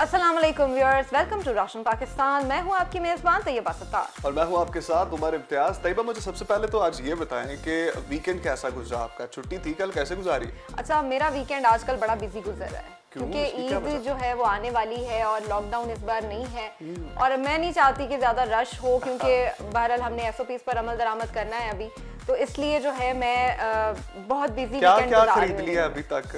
अस्सलाम वालेकुम viewers, welcome to रोशन पाकिस्तान। मैं हूं आपकी मेज़बान तैयबा सत्तार और मैं हूं आपके साथ उमर इम्तियाज। तैयबा, मुझे सबसे पहले तो आज ये बताएं कि वीकेंड कैसा गुजरा आपका? छुट्टी थी कल, कैसे गुजारी? अच्छा, मेरा वीकेंड आजकल बड़ा बिजी गुजर रहा है क्योंकि ईद जो है वो आने वाली है और लॉकडाउन इस बार नहीं है और मैं नहीं चाहती कि ज़्यादा रश हो क्योंकि बहरहाल हमने SOPs पर अमल दरामद करना है अभी, तो इसलिए जो है मैं बहुत बिजी वीकेंड क्या खरीद लिया अभी तक?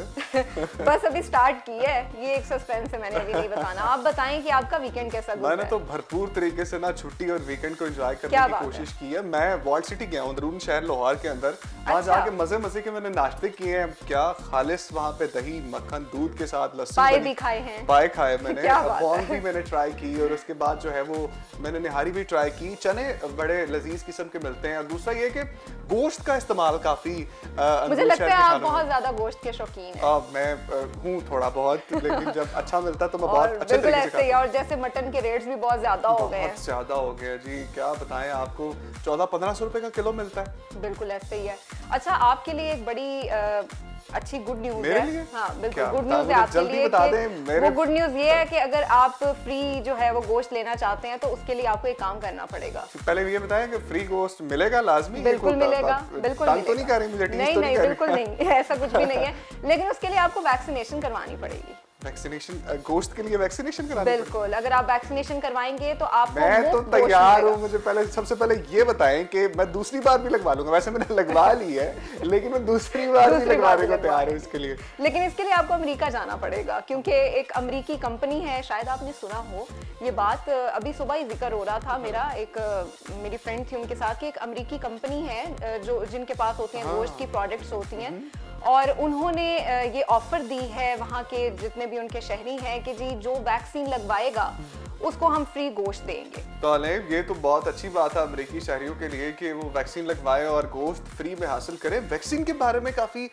बस अभी स्टार्ट की है, ये एक सस्पेंस है, मैंने अभी नहीं बताना। आप बताएं कि आपका वीकेंड कैसा गुजरा? मैंने तो भरपूर तरीके से ना छुट्टी और वीकेंड को एंजॉय करने की कोशिश की है। मैं वॉल्ट सिटी गया हूँ, अंदरून शहर लाहौर के अंदर। वहाँ जाके मजे के मैंने नाश्ते किए हैं, क्या खालिस वहाँ पे दही मक्खन दूध के साथ लस्सी पाए भी खाए हैं। पाए खाए मैंने, बॉन भी मैंने ट्राई की और उसके बाद जो है वो मैंने निहारी भी ट्राई की। चने बड़े लजीज किस्म के मिलते हैं और दूसरा ये कि गोश्त का इस्तेमाल काफी मुझे लगता है आप बहुत ज्यादा गोश्त के शौकीन हैं। मैं हूँ थोड़ा बहुत, लेकिन जब अच्छा मिलता तो मैं बहुत अच्छे तरीके से खाता हूं। और जैसे मटन के रेट्स भी बहुत ज्यादा हो गए हैं। बहुत ज्यादा हो गए जी, क्या बताएं आपको, 1400-1500 रुपए का किलो मिलता है। बिल्कुल ऐसे ही है। अच्छा, आपके लिए एक बड़ी अच्छी गुड न्यूज है। हाँ बिल्कुल, गुड न्यूज है आपके लिए कि वो गुड न्यूज ये है कि अगर आप फ्री जो है वो गोश्त लेना चाहते हैं तो उसके लिए आपको एक काम करना पड़ेगा। पहले ये बताएं कि फ्री गोश्त मिलेगा लाजमी? बिल्कुल मिलेगा, बिल्कुल मिलेगा। तो नहीं कर रही मुझे? नहीं, बिल्कुल नहीं, ऐसा कुछ भी नहीं है, लेकिन उसके लिए आपको वैक्सीनेशन करवानी पड़ेगी। वैक्सीनेशन, गोश्त के लिए वैक्सीनेशन करानी पड़ेगी? बिल्कुल, अगर आप वैक्सीनेशन करवाएंगे तो आपको मैं तो तैयार हूँ। मुझे सबसे पहले ये बताएं कि मैं दूसरी बार भी लगवा लूंगा। वैसे मैंने लगवा ली है, लेकिन मैं दूसरी बार भी लगवाने को तैयार हूँ इसके लिए। लेकिन इसके लिए आपको अमेरिका जाना पड़ेगा क्योंकि एक अमेरिकी कंपनी है, शायद आपने सुना हो ये बात, अभी सुबह ही जिक्र हो रहा था मेरा, मेरी फ्रेंड थी उनके साथ, कि एक अमेरिकी कंपनी है जो जिनके पास होती हैं गोश्त की प्रोडक्ट्स होती हैं और उन्होंने ये ऑफर दी है वहाँ के जितने भी उनके शहरी हैं कि जी जो वैक्सीन लगवाएगा उसको हम फ्री गोश्त देंगे। तो ये तो बहुत अच्छी बात है अमेरिकी शहरियों के लिए कि वो वैक्सीन लगवाए और गोश्त फ्री में हासिल करें। वैक्सीन के बारे में काफी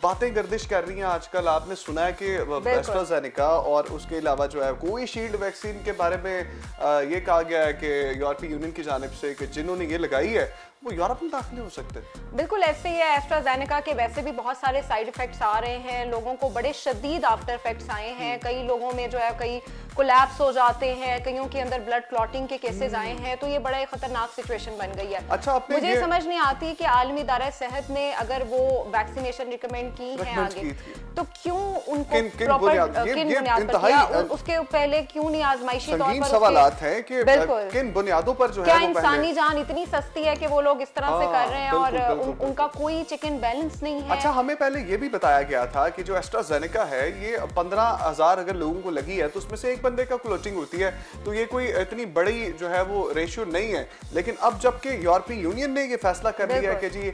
बातें गर्दिश कर रही हैं आजकल। आपने सुना है कि एस्ट्राजेनेका और उसके अलावा जो है कोविशील्ड वैक्सीन के बारे में ये कहा गया है कि यूरोपीय यूनियन की जानिब से कि जिन्होंने ये लगाई है वो यूरोप में दाखिल हो सकते हैं। बिल्कुल ऐसे ही है। एस्ट्राजेनेका के वैसे भी बहुत सारे साइड इफेक्ट्स आ रहे हैं, लोगों को बड़े शदीद आफ्टर इफेक्ट्स आए हैं, कई लोगों में जो है कई कोलैप्स हो जाते हैं, कईयों के अंदर ब्लड क्लॉटिंग के केसेस आए हैं, तो ये बड़ा एक खतरनाक सिचुएशन बन गई है। अच्छा, मुझे समझ नहीं आती कि आलमी इदारा सेहत ने अगर वो वैक्सीनेशन रिकमेंड की है आगे तो क्यों उनको प्रॉपर किन बुनियाद पर किया, उसके पहले क्यों नहीं आजमाइशी तौर पर? सवालात हैं कि किन बुनियादों पर जो है क्या इंसानी जान इतनी सस्ती है कि वो लोग इस तरह से कर रहे हैं और उनका कोई चिकन बैलेंस नहीं है? अच्छा, हमें पहले ये भी बताया गया था कि जो एस्ट्राजेनेका है ये 15,000 अगर लोगों को लगी है तो उसमें से एक बंदे का क्लोटिंग होती है, तो ये कोई इतनी बड़ी जो है वो रेशियो नहीं है। लेकिन अब जबकि यूरोपीय यूनियन ने ये फैसला कर लिया है कि जी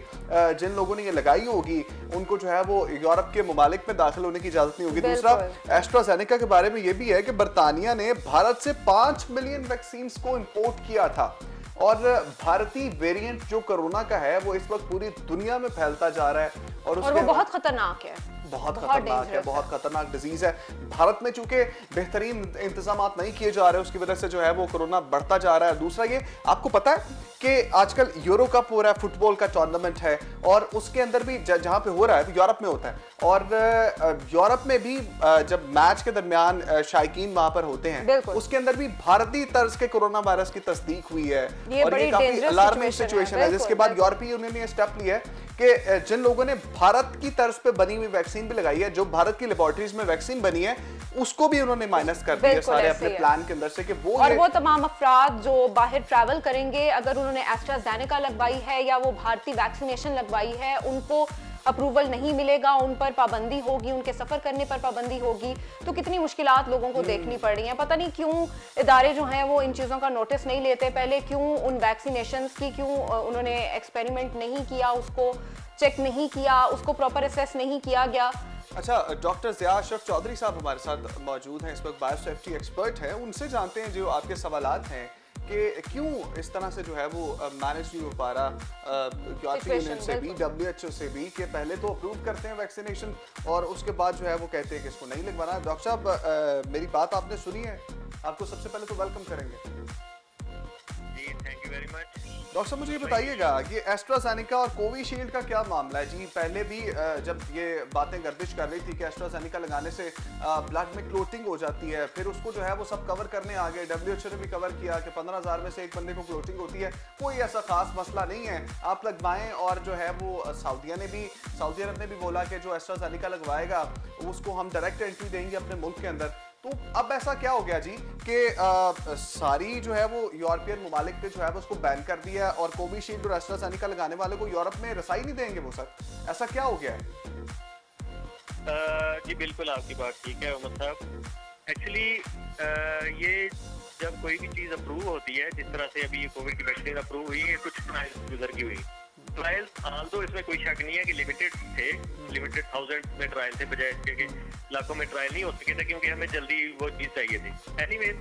जिन लोगों ने ये लगाई होगी उनको जो है वो यूरोप के ममालिक में दाखिल होने की इजाजत नहीं होगी। दूसरा, एस्ट्राजेनेका के बारे में ये भी है कि बरतानिया ने भारत से 5 मिलियन वैक्सीन को इंपोर्ट किया था और भारतीय वेरिएंट जो कोरोना का है वो इस वक्त पूरी दुनिया में फैलता जा रहा है और वो बहुत खतरनाक है, बहुत खतरनाक है, बहुत खतरनाक डिजीज है। भारत में चूंकि बेहतरीन इंतजाम नहीं किए जा रहे उसकी वजह से जो है वो कोरोना बढ़ता जा रहा है। दूसरा ये आपको पता है कि आजकल यूरो कप हो रहा है, फुटबॉल का टूर्नामेंट है और उसके अंदर भी जहां पे हो रहा है यूरोप में होता है और यूरोप में भी जब मैच के दरमियान शायकीन वहां पर होते हैं उसके अंदर भी भारतीय तर्ज के कोरोना वायरस की तस्दीक हुई है और ये काफी अलार्मिंग सिचुएशन है, जिसके बाद यूरोपीय यूनियन ने स्टेप लिया है कि जिन लोगों ने भारत की तर्ज पे बनी हुई वैक्सीन भी लगाई है, जो भारत की लेबोरेटरीज में वैक्सीन बनी है उसको भी उन्होंने माइनस कर दिया सारे अपने प्लान के अंदर से कि वो तमाम अफराद जो बाहर ट्रैवल करेंगे अगर उन्होंने एस्ट्राजेनेका लगवाई है या वो भारतीय वैक्सीनेशन लगवाई है उनको अप्रूवल नहीं मिलेगा, उन पर पाबंदी होगी, उनके सफर करने पर पाबंदी होगी, तो कितनी मुश्किलात लोगों को देखनी पड़ रही हैं। पता नहीं क्यों इदारे जो हैं वो इन चीज़ों का नोटिस नहीं लेते, पहले क्यों उन वैक्सीनेशंस की क्यों उन्होंने एक्सपेरिमेंट नहीं किया, उसको चेक नहीं किया, उसको प्रॉपर असेस नहीं किया गया। अच्छा, डॉक्टर ज़िया अशरफ चौधरी साहब हमारे साथ मौजूद हैं, इस वक्त बायोसेफ्टी एक्सपर्ट हैं, उनसे जानते हैं जो आपके सवालात हैं कि क्यों इस तरह से जो है वो मैनेज नहीं हो पा रहा यूरोपीय यूनियन से भी, WHO से भी, कि पहले तो अप्रूव करते हैं वैक्सीनेशन और उसके बाद जो है वो कहते हैं कि इसको नहीं लगवाना। डॉक्टर साहब, मेरी बात आपने सुनी है, आपको सबसे पहले तो वेलकम करेंगे। जी, thank you very much. Doctor साहब मुझे ये बताइएगा कि एस्ट्राजेनेका और कोविशील्ड का क्या मामला है जी? पहले भी जब ये बातें गर्दिश कर रही थी कि एस्ट्राजेनेका लगाने से ब्लड में क्लोटिंग हो जाती है, फिर उसको जो है वो सब कवर करने आ गए, WHO ने भी कवर किया कि 15,000 में से एक बंदे को क्लोटिंग होती है, कोई ऐसा खास मसला नहीं है, आप लगवाएं। और जो है वो सऊदी अरब ने भी बोला कि जो एस्ट्राजेनेका लगवाएगा उसको हम डायरेक्ट एंट्री देंगे अपने मुल्क के अंदर। तो अब ऐसा क्या हो गया जी कि सारी जो है वो यूरोपियन ममालिक ने जो है वो उसको बैन कर दिया और कोविशील्ड और एस्ट्राजेनेका लगाने वाले को यूरोप में रसाई नहीं देंगे वो सर? ऐसा क्या हो गया है? जी बिल्कुल आपकी बात ठीक है उमर साहब। एक्चुअली ये जब कोई भी चीज़ अप्रूव होती है, जिस तरह से अभी ये कोविड की वैक्सीन अप्रूव हुई है, कुछ ट्रायल्स गुजर की हुई ट्रायल्स, हाल तो इसमें कोई शक नहीं है कि लिमिटेड थाउजेंड में ट्रायल थे, बजाय इसके कि लाखों में ट्रायल नहीं हो सके थे, क्योंकि हमें जल्दी वो चीज़ चाहिए थी। एनीवेज,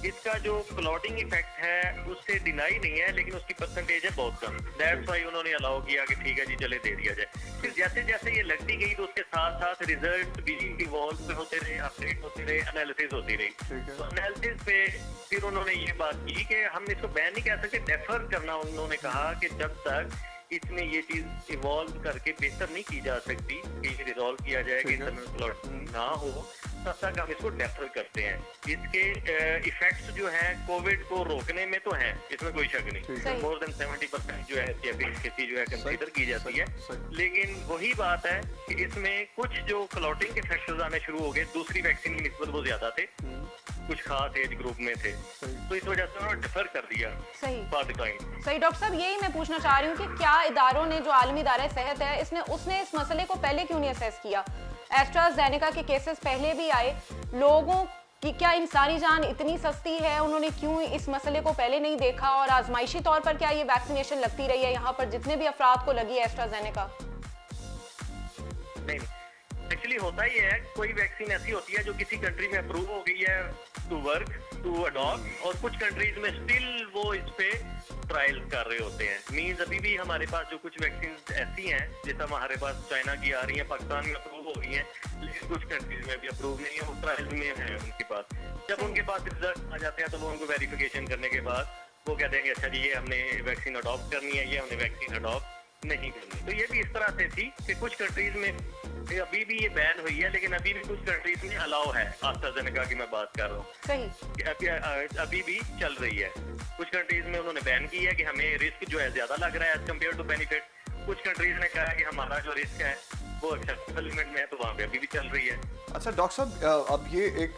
इसका जो क्लॉटिंग इफेक्ट है उससे डिनाई नहीं है, लेकिन उसकी परसेंटेज है बहुत कम। दैट्स व्हाई उन्होंने अलाउ किया कि ठीक है जी चले दे दिया जाए। फिर जैसे जैसे ये लगती गई तो उसके साथ साथ रिजल्ट भी इवॉल्व होते रहे, अपडेट होते रहे, एनालिसिस होती रही। तो एनालिसिस पे फिर उन्होंने ये बात की कि हम इसको बैन नहीं कह सकते, डेफर करना। उन्होंने कहा कि जब तक इसमें ये चीज इवॉल्व करके बेहतर नहीं की जा सकती कि ये रिजॉल्व किया जाए कि इंटरनल क्लॉटिंग ना हो, तब तक हम इसको डेफर करते हैं। इसके इफेक्ट्स जो हैं कोविड को रोकने में तो हैं, इसमें कोई शक नहीं। मोर देन 70% जो है एफिकेसी जो है कंसीडर की जाती है, लेकिन वही बात है कि इसमें कुछ जो क्लॉटिंग के इफेक्ट्स आने शुरू हो गए दूसरी वैक्सीन की निस्बत वो ज्यादा थे, कुछ खास एज ग्रुप में थे, तो इस वजह से उन्होंने डिफर कर दिया। सही डॉक्टर साहब, यही मैं पूछना चाह रही हूँ कि क्या इदारों ने, जो आलमी इदारा सेहत है, उसने इस मसले को पहले क्यों नहीं असेस किया? एस्ट्राजेनेका के केसेस पहले भी आए, लोगों की क्या इंसानी जान इतनी सस्ती है, उन्होंने क्यों इस मसले को पहले नहीं देखा? और आजमाइशी तौर पर क्या ये वैक्सीनेशन लगती रही है यहाँ पर जितने भी अफराद को लगी है एस्ट्राजेनेका? नहीं, एक्चुअली होता ही है, कोई वैक्सीन ऐसी होती है जो किसी कंट्री में अप्रूव हो गई है टू वर्क, टू अडॉप्ट, और कुछ कंट्रीज में स्टिल वो इस पे ट्रायल कर रहे होते हैं। मींस अभी भी हमारे पास जो कुछ वैक्सीन ऐसी हैं, जैसा हमारे पास चाइना की आ रही है, पाकिस्तान में अप्रूव हो गई हैं, लेकिन कुछ कंट्रीज में भी अप्रूव नहीं है, वो ट्रायल में है उनके पास। जब उनके पास रिजल्ट आ जाते हैं तो वो उनको वेरिफिकेशन करने के बाद वो कहते हैं कि अच्छा जी ये हमने वैक्सीन अडॉप्ट करनी है, ये हमने वैक्सीन अडॉप्ट नहीं करनी। तो ये भी इस तरह से थी कि कुछ कंट्रीज में अभी भी ये बैन हुई है, लेकिन अभी भी कुछ कंट्रीज में अलाउ है। एस्ट्राजेनेका की मैं बात कर रहा हूँ, सही, अभी भी चल रही है। कुछ कंट्रीज में उन्होंने बैन की है कि हमें रिस्क जो है ज्यादा लग रहा है एज कम्पेयर टू बेनिफिट। कुछ कंट्रीज ने कहा है कि हमारा जो रिस्क है वो एक्सेप्टेबल लिमिट में है, तो वहाँ पे अभी भी चल रही है। अच्छा डॉक्टर साहब, अब ये एक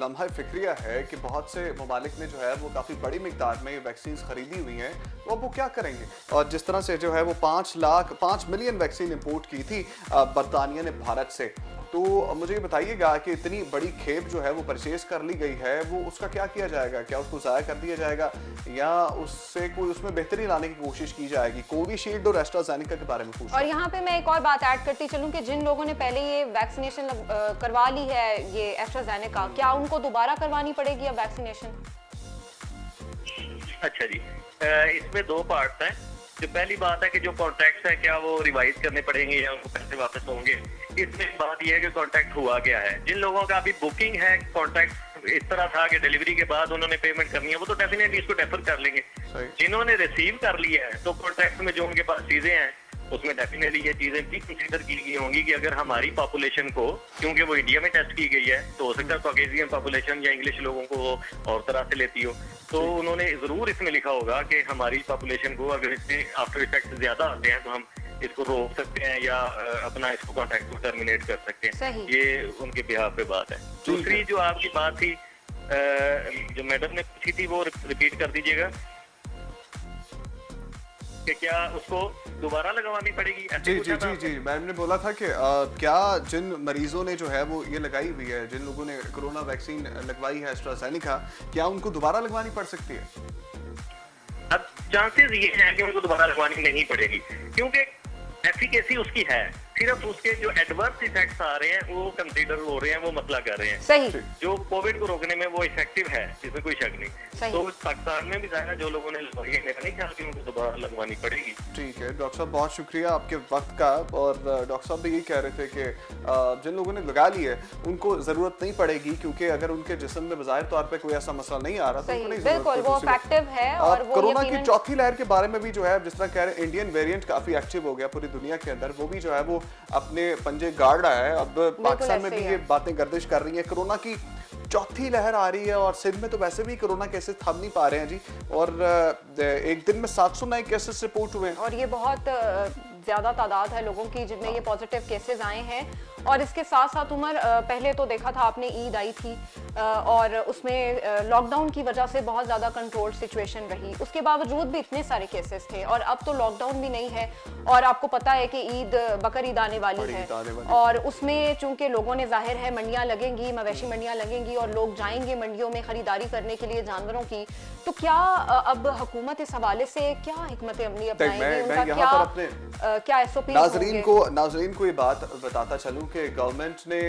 लम्हा फिक्रिया है कि बहुत से ममालिक ने जो है वो काफ़ी बड़ी मिकदार में वैक्सीन खरीदी हुई हैं, तो अब वो क्या करेंगे? और जिस तरह से जो है वो 5 मिलियन वैक्सीन इंपोर्ट की थी बरतानिया ने भारत से, तो मुझे ये बताइएगा कि इतनी बड़ी खेप जो है वो परचेज कर ली गई है, वो उसका क्या किया जाएगा? क्या उसको ज़ाया कर दिया जाएगा या उससे कोई उसमें बेहतरी लाने की कोशिश की जाएगी? कोविशील्ड और एस्ट्राजेनेका के बारे में पूछ। और यहाँ पे मैं एक और बात ऐड करती चलूँ कि जिन लोगों ने पहले ये वैक्सीनेशन करवा ली है, ये एस्ट्राजेनेका, क्या उनको दोबारा करवानी पड़ेगी अब वैक्सीनेशन? अच्छा जी, इसमें दो पार्ट्स हैं। जो पहली बात है कि जो कॉन्ट्रैक्ट्स है क्या वो रिवाइज करने पड़ेंगे या उनको पैसे वापस होंगे। इसमें बात यह है कि कॉन्ट्रैक्ट हुआ क्या है। जिन लोगों का अभी बुकिंग है, कॉन्ट्रैक्ट इस तरह था कि डिलीवरी के बाद उन्होंने पेमेंट करनी है, वो तो डेफिनेटली इसको डेफर कर लेंगे। जिन्होंने रिसीव कर लिया है तो कॉन्ट्रैक्ट में जो उनके पास चीजें हैं उसमें डेफिनेटली ये चीजें भी कंसीडर की गई होंगी कि अगर हमारी पॉपुलेशन को, क्योंकि वो इंडिया में टेस्ट की गई है, तो हो सकता है कॉकेशियन पॉपुलेशन या इंग्लिश लोगों को और तरह से लेती हो, तो उन्होंने जरूर इसमें लिखा होगा कि हमारी पॉपुलेशन को अगर इससे आफ्टर इफेक्ट ज्यादा आते हैं तो हम इसको रोक सकते हैं या अपना इसको कॉन्ट्रैक्ट को टर्मिनेट कर सकते हैं। ये उनके बिहाफ पे बात है। दूसरी जो आपकी बात थी, जो मैडम ने पूछी थी, वो रिपीट कर दीजिएगा कि क्या उसको दोबारा लगवानी पड़ेगी? जी, मैम ने बोला था कि क्या जिन मरीजों ने जो है वो ये लगाई हुई है, जिन लोगों ने कोरोना वैक्सीन लगवाई है एस्ट्राजेनेका, क्या उनको दोबारा लगवानी पड़ सकती है? अब चांसेस ये हैं कि उनको दोबारा लगवानी नहीं पड़ेगी, क्योंकि एफिकेसी उसकी है। सिर्फ उसके जो एडवर्स इफेक्ट्स आ रहे हैं वो कंसीडर हो रहे हैं, वो मसला कर रहे हैं। सही। जो कोविड को रोकने में वो इफेक्टिव है, इसमें कोई शक नहीं। सही। तो पाकिस्तान में भी ज़ाहिर जो लोगों ने लगवाई है, मेरा नहीं ख्याल कि उनको दोबारा लगवानी पड़ेगी। ठीक है डॉक्टर साहब, बहुत शुक्रिया आपके वक्त का। और डॉक्टर साहब भी यही कह रहे थे कि जिन लोगों ने लगा ली है उनको ज़रूरत नहीं पड़ेगी, क्योंकि अगर उनके जिस्म में बज़ाहिर तौर पे कोई ऐसा मसला नहीं आ रहा तो उनको नहीं ज़रूरत बिल्कुल वो पड़ेगी। इफेक्टिव है। और वो कोरोना की यकीनन चौथी लहर के बारे में भी जो है, जिस तरह कह रहे हैं इंडियन वेरिएंट काफी एक्टिव हो गया पूरी दुनिया के अंदर, वो भी जो है वो अपने पंजे गाड़ रहा है। अब पाकिस्तान में ऐसे भी ही ये है। बातें गर्दिश कर रही हैं, कोरोना की चौथी लहर आ रही है और सिंध में तो वैसे भी कोरोना केसेस थम नहीं पा रहे हैं जी। और एक दिन में 700 नए केसेस रिपोर्ट हुए हैं। और ये बहुत ज़्यादा तादाद है लोगों की जिनमें ये पॉजिटिव केसेस आए हैं। और इसके साथ साथ उमर, पहले तो देखा था आपने ईद आई थी और उसमें लॉकडाउन की वजह से बहुत ज़्यादा कंट्रोल्ड सिचुएशन रही, उसके बावजूद भी इतने सारे केसेस थे। और अब तो लॉकडाउन भी नहीं है और आपको पता है कि ईद बकर ईद आने वाली है और उसमें चूंकि लोगों ने, जाहिर है मंडियाँ लगेंगी, मवेशी मंडियाँ लगेंगी और लोग जाएंगे मंडियों में खरीदारी करने के लिए जानवरों की। तो क्या अब हुकूमत इस हवाले से क्या हिकमत अमली अपनाएगी, उनका क्या एसओपी? नाजरीन को ये बात बताता चलूं कि गवर्नमेंट ने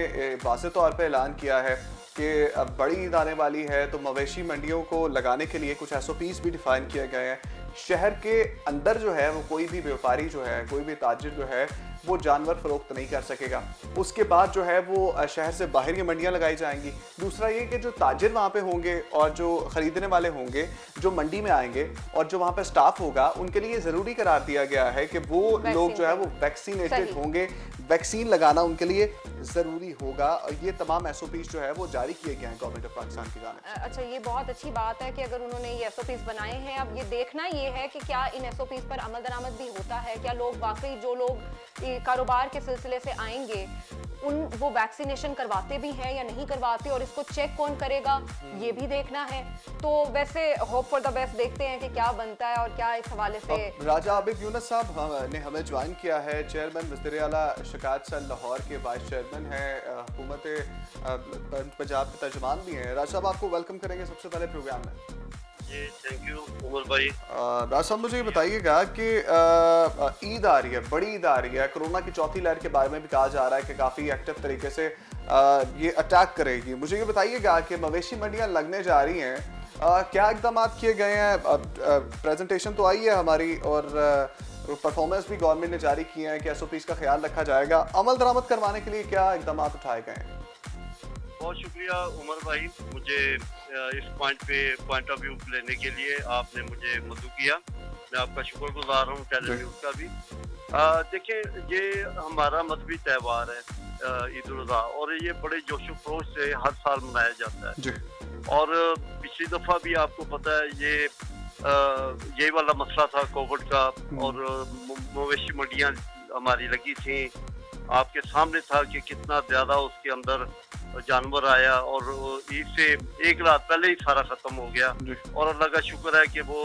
वाज़ेह तौर पे ऐलान किया है कि अब बड़ी ईद आने वाली है तो मवेशी मंडियों को लगाने के लिए कुछ एसओपीज भी डिफाइन किए गए हैं। शहर के अंदर जो है वो कोई भी व्यापारी जो है, कोई भी ताजिर जो है वो जानवर फरोख्त नहीं कर सकेगा। उसके बाद जो है वो शहर से बाहर ये मंडियां लगाई जाएंगी। दूसरा ये कि जो ताजिर वहाँ पे होंगे और जो ख़रीदने वाले होंगे जो मंडी में आएंगे और जो वहाँ पे स्टाफ होगा, उनके लिए ज़रूरी करार दिया गया है कि वो लोग जो है वो वैक्सीनेटेड होंगे, वैक्सीन लगाना उनके लिए ज़रूरी होगा। और ये तमाम एसओपीज जो है वो जारी किए गए हैं गवर्नमेंट ऑफ पाकिस्तान की जानिब। अच्छा, ये बहुत अच्छी बात है कि अगर उन्होंने ये एसओपीज बनाए हैं। अब ये देखना ये है कि क्या इन एसओपीज पर अमल दरामद भी होता है, क्या लोग वाकई जो लोग कारोबार के सिलसिले से आएंगे वो वैक्सीनेशन करवाते भी हैं या नहीं करवाते, और इसको चेक कौन करेगा ये भी देखना है। तो वैसे होप फॉर द बेस्ट, देखते हैं कि क्या बनता है और क्या इस हवाले से। राजा आबिद यूनुस साहब ने हमें ज्वाइन किया है, चेयरमैन वज़ीर आला शिकायत सेल लाहौर के वाइस चेयरमैन हैं, हुकूमत पंजाब के तर्जुमान भी हैं। राजा साहब, आपको वेलकम करेंगे सबसे पहले प्रोग्राम में। जी थैंक यू उमर भाई। राजा साहब, मुझे ये बताइएगा कि ईद आ रही है, बड़ी ईद आ रही है, कोरोना की चौथी लहर के बारे में भी कहा जा रहा है कि काफ़ी एक्टिव तरीके से ये अटैक करेगी। मुझे ये बताइएगा कि मवेशी मंडियाँ लगने जा रही हैं, क्या इक़दाम किए गए हैं? प्रेजेंटेशन तो आई है हमारी और परफॉर्मेंस भी गवर्नमेंट ने जारी किए हैं कि एसओपीज़ का ख्याल रखा जाएगा। अमल दरामद करवाने के लिए क्या इक़दाम उठाए गए हैं? बहुत शुक्रिया उमर भाई, मुझे इस पॉइंट ऑफ व्यू लेने के लिए आपने मुझे मदद किया। मैं आपका शुक्रगुजार हूँ टेलीन्यूज़ का भी। देखिए, ये हमारा मजहबी त्यौहार है ईद उल अज़हा, और ये बड़े जोश व खरोश से हर साल मनाया जाता है जी। और पिछली दफ़ा भी आपको पता है ये वाला मसला था कोविड का, और मवेशी मंडियाँ हमारी लगी थी। आपके सामने था कि कितना ज़्यादा उसके अंदर जानवर आया और ईद से एक रात पहले ही सारा ख़त्म हो गया। और अल्लाह का शुक्र है कि वो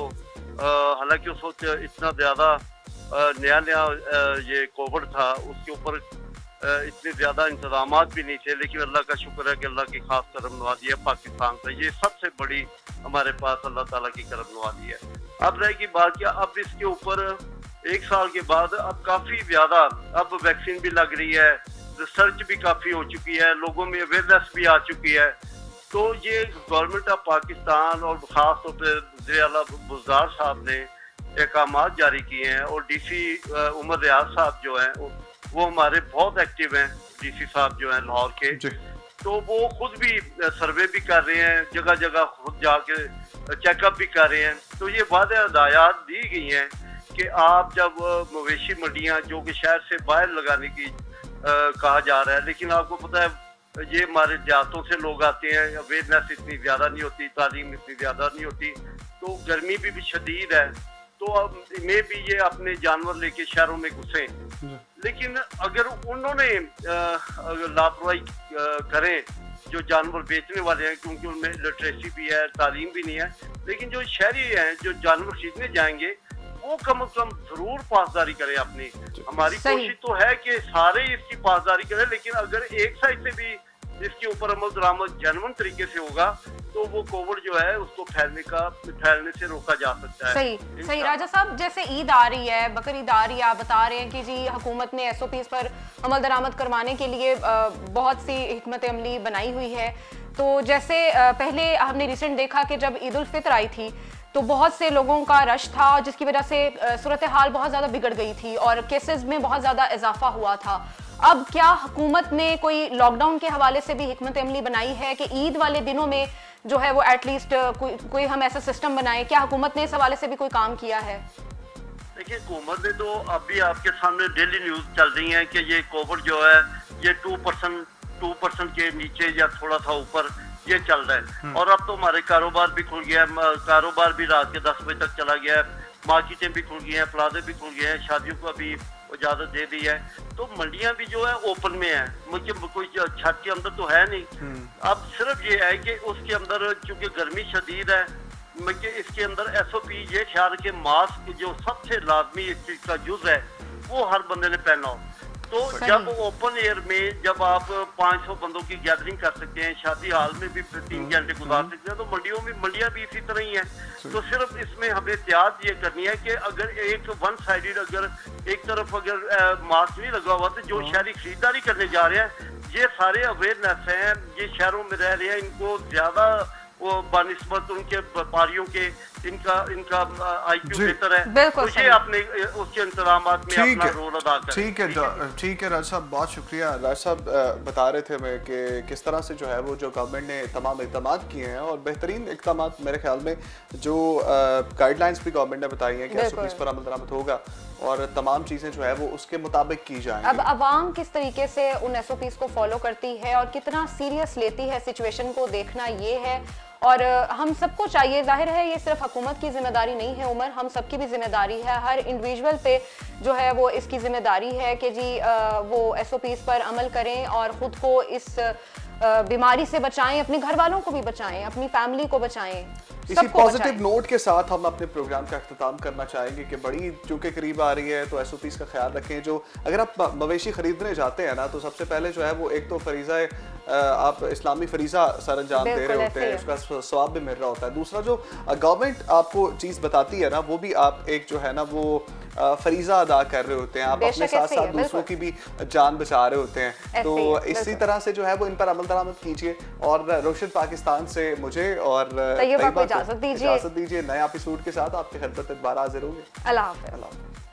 हालांकि उस वक्त इतना ज़्यादा नया ये कोविड था, उसके ऊपर इतने ज़्यादा इंतजाम भी नहीं थे, लेकिन अल्लाह का शुक्र है कि अल्लाह की खास करम नवाज़ी है पाकिस्तान से। ये सबसे बड़ी हमारे पास अल्लाह ताला की करम नवाज़ी है। अब रहेगी बात क्या, अब इसके ऊपर एक साल के बाद अब काफ़ी ज़्यादा अब वैक्सीन भी लग रही है, रिसर्च भी काफ़ी हो चुकी है, लोगों में अवेयरनेस भी आ चुकी है। तो ये गवर्नमेंट ऑफ पाकिस्तान और ख़ास तौर पर वज़ीर आला बुज़दार साहब ने अहकामात जारी किए हैं, और डीसी उमर रियाज साहब जो हैं वो हमारे बहुत एक्टिव हैं, डीसी साहब जो हैं लाहौर के। तो वो खुद भी सर्वे भी कर रहे हैं, जगह जगह खुद जाके चेकअप भी कर रहे हैं। तो ये वादे हदायत दी गई हैं कि आप जब मवेशी मंडियाँ जो कि शहर से बाहर लगाने की कहा जा रहा है, लेकिन आपको पता है ये हमारे देहातों से लोग आते हैं, अवेयरनेस इतनी ज़्यादा नहीं होती, तालीम इतनी ज़्यादा नहीं होती, तो गर्मी भी शदीद है, तो अब में भी ये अपने जानवर लेके शहरों में घुसे। लेकिन अगर उन्होंने लापरवाही करें जो जानवर बेचने वाले हैं, क्योंकि उनमें लिटरेसी भी है, तालीम भी नहीं है, लेकिन जो शहरी हैं जो जानवर खरीदने जाएंगे वो कम से कम जरूर पासदारी करें अपनी। हमारी कोशिश तो है कि सारे इसकी पासदारी करें, लेकिन अगर एक साइड से भी इसके ऊपर अमल दरामद जेन्युइन तरीके से होगा तो वो कोविड जो है उसको फैलने से रोका जा सकता है। सही सही राजा साहब, जैसे ईद आ रही है, बकर ईद आ रही है, आप बता रहे हैं कि जी हुकूमत ने एसओपीज पर अमल दरामद करवाने के लिए बहुत सी हिकमत अमली बनाई हुई है। तो जैसे पहले हमने रिसेंट देखा कि जब ईद उल फित्र आई थी तो बहुत से लोगों का रश था, जिसकी वजह से सूरत हाल बहुत ज़्यादा बिगड़ गई थी और केसेस में बहुत ज़्यादा इजाफा हुआ था। अब क्या हुकूमत ने कोई लॉकडाउन के हवाले से भी हिकमत अमली बनाई है कि ईद वाले दिनों में जो है वो एटलीस्ट कोई हम ऐसा सिस्टम बनाए? क्या हुकूमत ने इस हवाले से भी कोई काम किया है? देखिए, हुकूमत ने तो अभी आपके सामने डेली न्यूज चल रही है कि ये कोविड जो है ये 2% के नीचे या थोड़ा सा ऊपर ये चल रहा है। और अब तो हमारे कारोबार भी खुल गया है, कारोबार भी रात के 10 बजे तक चला गया है, मार्केटें भी खुल गई हैं, प्लाजे भी खुल गए हैं, शादियों को भी इजाजत दे दी है। तो मंडियां भी जो है ओपन में है, मुझे कोई छत के अंदर तो है नहीं। अब सिर्फ ये है कि उसके अंदर चूंकि गर्मी शदीद है, मुझे इसके अंदर एसओपी ये ख्याल के मास्क जो सबसे लाजमी इस चीज का जुज है वो हर बंदे ने पहना हो। तो जब ओपन एयर में जब आप 500 बंदों की गैदरिंग कर सकते हैं, शादी हाल में भी 3 घंटे गुजार सकते हैं, तो मंडियां भी इसी तरह ही हैं। तो सिर्फ इसमें हमें एहतियात ये करनी है कि अगर एक वन साइडेड अगर एक तरफ अगर मास्क नहीं लगा हुआ तो जो शहरी खरीदारी करने जा रहे हैं ये सारे अवेयरनेस हैं, ये शहरों में रह रहे हैं, इनको ज्यादा वो बानिस्बत उनके व्यापारियों के इनका आईक्यू बेहतर है, तो ये अपने उसके इंतजामात में अपना रोल अदा करें। ठीक है राज साहब, बहुत शुक्रिया। राज साहब बता रहे थे मैं कि किस तरह से जो है वो जो गवर्नमेंट ने तमाम इक़दाम किए हैं और बेहतरीन इक़दाम मेरे ख्याल में जो गाइडलाइंस भी गवर्नमेंट ने बताई हैं कि एसओपीज़ पर अमल दरामद होगा और तमाम चीज़ें जो है वो उसके मुताबिक की जाएंगी। अब अवाम किस तरीके से उन एसओपीज़ को फॉलो करती है और कितना सीरियस लेती है सिचुएशन को, देखना ये है। और हम सबको चाहिए, जाहिर है ये सिर्फ हुकूमत की जिम्मेदारी नहीं है उमर, हम सबकी भी जिम्मेदारी है, हर इंडिविजुअल पे जो है वो इसकी जिम्मेदारी है कि जी वो एसओपीज़ पर अमल करें और ख़ुद को इस बीमारी से बचाएं, अपने घर वालों को भी बचाएं, अपनी फैमिली को बचाएं। इसी पॉजिटिव नोट के साथ हम अपने प्रोग्राम का अख्ताम करना चाहेंगे कि बड़ी चूंकि करीब आ रही है तो एसओपीज़ का ख्याल रखें। जो अगर आप मवेशी खरीदने जाते हैं ना तो सबसे पहले जो है वो एक तो फरीज़ा आप इस्लामी फरीज़ा सर अंजाम दे रहे होते हैं, उसका सवाब भी मिल रहा होता है। दूसरा जो गवर्नमेंट आपको चीज़ बताती है ना वो भी आप एक जो है ना वो फरीज़ा अदा कर रहे होते हैं, आप अपने साथ साथ दूसरों की भी जान बचा रहे होते हैं। तो इसी तरह से जो है वो इन पर अमल दरामद कीजिए। और रोशन पाकिस्तान से मुझे और तैयबा को इजाजत दीजिए। नए एपिसोड के साथ आपकी खिदमत में दोबारा हाजिर होंगे। अल्लाह हाफ़िज़।